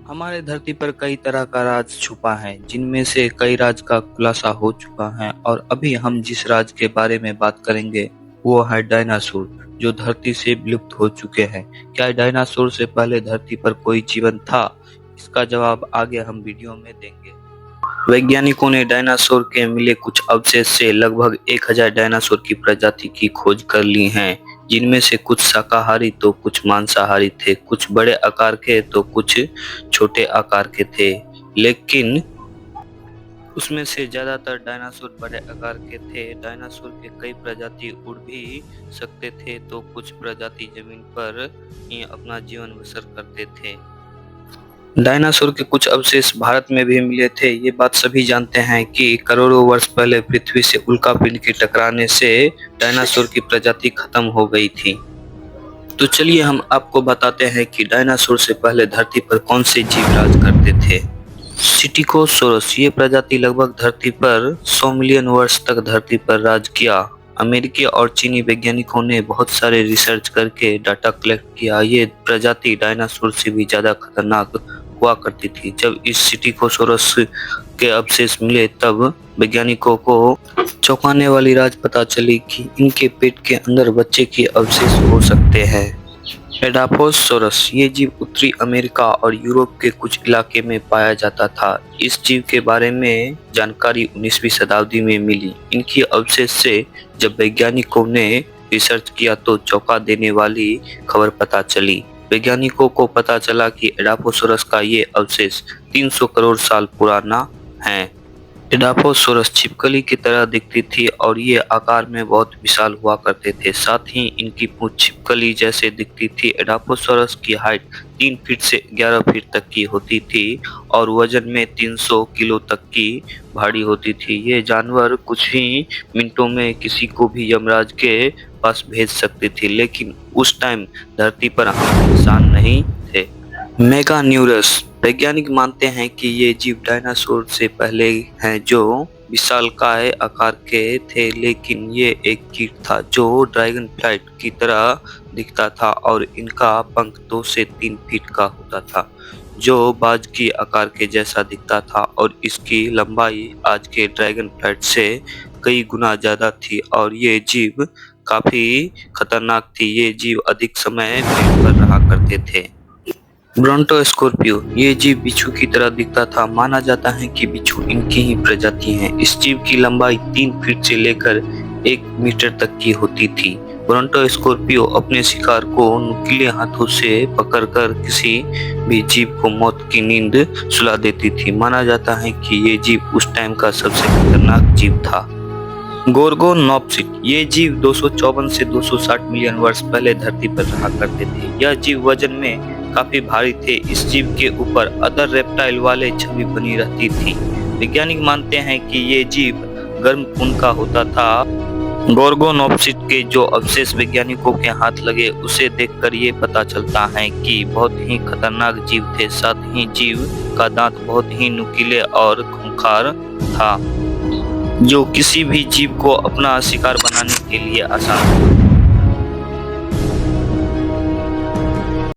हमारे धरती पर कई तरह का राज छुपा है, जिनमें से कई राज का खुलासा हो चुका है और अभी हम जिस राज के बारे में बात करेंगे वो है डायनासोर, जो धरती से विलुप्त हो चुके हैं। क्या डायनासोर से पहले धरती पर कोई जीवन था? इसका जवाब आगे हम वीडियो में देंगे। वैज्ञानिकों ने डायनासोर के मिले कुछ अवशेष से लगभग 1000 डायनासोर की प्रजाति की खोज कर ली है, जिनमें से कुछ शाकाहारी तो कुछ मांसाहारी थे, कुछ बड़े आकार के तो कुछ छोटे आकार के थे। लेकिन उसमें से ज्यादातर डायनासोर बड़े आकार के थे। डायनासोर के कई प्रजाति उड़ भी सकते थे तो कुछ प्रजाति जमीन पर ही अपना जीवन बसर करते थे। डायनासोर के कुछ अवशेष भारत में भी मिले थे। ये बात सभी जानते हैं कि करोड़ों वर्ष पहले पृथ्वी से उल्कापिंड के टकराने से डायनासोर की प्रजाति खत्म हो गई थी। तो चलिए हम आपको बताते हैं कि डायनासोर से पहले धरती पर कौन से जीव राज करते थे। स्टीगोसोरस, ये प्रजाति लगभग धरती पर 100 मिलियन वर्ष तक धरती पर राज किया। अमेरिकी और चीनी वैज्ञानिकों ने बहुत सारे रिसर्च करके डाटा कलेक्ट किया। ये प्रजाति डायनासोर से भी ज्यादा खतरनाक हुआ करती थी। जब इस स्टीगोसोरस के अवशेष मिले तब वैज्ञानिकों को चौंकाने वाली राज पता चली कि इनके पेट के अंदर बच्चे के अवशेष हो सकते हैं। एडाफोसोरस, ये जीव उत्तरी अमेरिका और यूरोप के कुछ इलाके में पाया जाता था। इस जीव के बारे में जानकारी 19वीं शताब्दी में मिली। इनकी अवशेष से जब वैज्ञानिकों ने रिसर्च किया तो चौंका देने वाली खबर पता चली। वैज्ञानिकों को पता चला कि एडाफोसोरस का ये अवशेष 300 करोड़ साल पुराना है। एडाफोसोरस छिपकली की तरह दिखती थी और ये आकार में बहुत विशाल हुआ करते थे। साथ ही इनकी पूंछ छिपकली जैसे दिखती थी। एडाफोसोरस की हाइट 3 फीट से 11 फीट तक की होती थी और वजन में 300 किलो तक की भारी होती थी। ये जानवर कुछ ही मिनटों में किसी को भी यमराज के पास भेज सकती थी, लेकिन उस टाइम धरती पर हम इंसान नहीं थे। मेगान्यूरस, वैज्ञानिक मानते हैं कि ये जीव डायनासोर से पहले हैं, जो विशालकाय आकार के थे। लेकिन ये एक कीट था जो ड्रैगन फ्लाइट की तरह दिखता था और इनका पंख 2 से 3 फीट का होता था, जो बाज की आकार के जैसा दिखता था और इसकी लंबाई आज के ड्रैगन फ्लाइट से कई गुना ज्यादा थी और ये जीव काफी खतरनाक थी। ये जीव अधिक समय पेड़ पर रहा करते थे। ब्रोंटोस्कॉर्पियो, ये जीव बिच्छू की तरह दिखता था। माना जाता है कि बिच्छू इनकी ही प्रजाति है। इस जीव की लंबाई 3 फीट से लेकर 1 मीटर तक की होती थी। ब्रोंटोस्कॉर्पियो अपने शिकार को नुकीले हाथों से पकड़कर किसी भी जीव को मौत की नींद सुला देती थी। माना जाता है कि ये जीव उस टाइम का सबसे खतरनाक जीव था। गोर्गोनॉप्सिस, ये जीव 254 से 260 मिलियन वर्ष पहले धरती पर रहा करते थे। यह जीव वजन में काफी भारी थे। इस जीव के ऊपर अदर रेप्टाइल वाले छवि बनी रहती थी। वैज्ञानिक मानते हैं कि ये जीव गर्म खून का होता था। गोर्गोनॉप्सिस के जो अवशेष वैज्ञानिकों के हाथ लगे उसे देखकर ये पता चलता है कि बहुत ही खतरनाक जीव थे। साथ ही जीव का दांत बहुत ही नुकीले और खूंखार था, जो किसी भी जीव को अपना शिकार बनाने के लिए आसान था।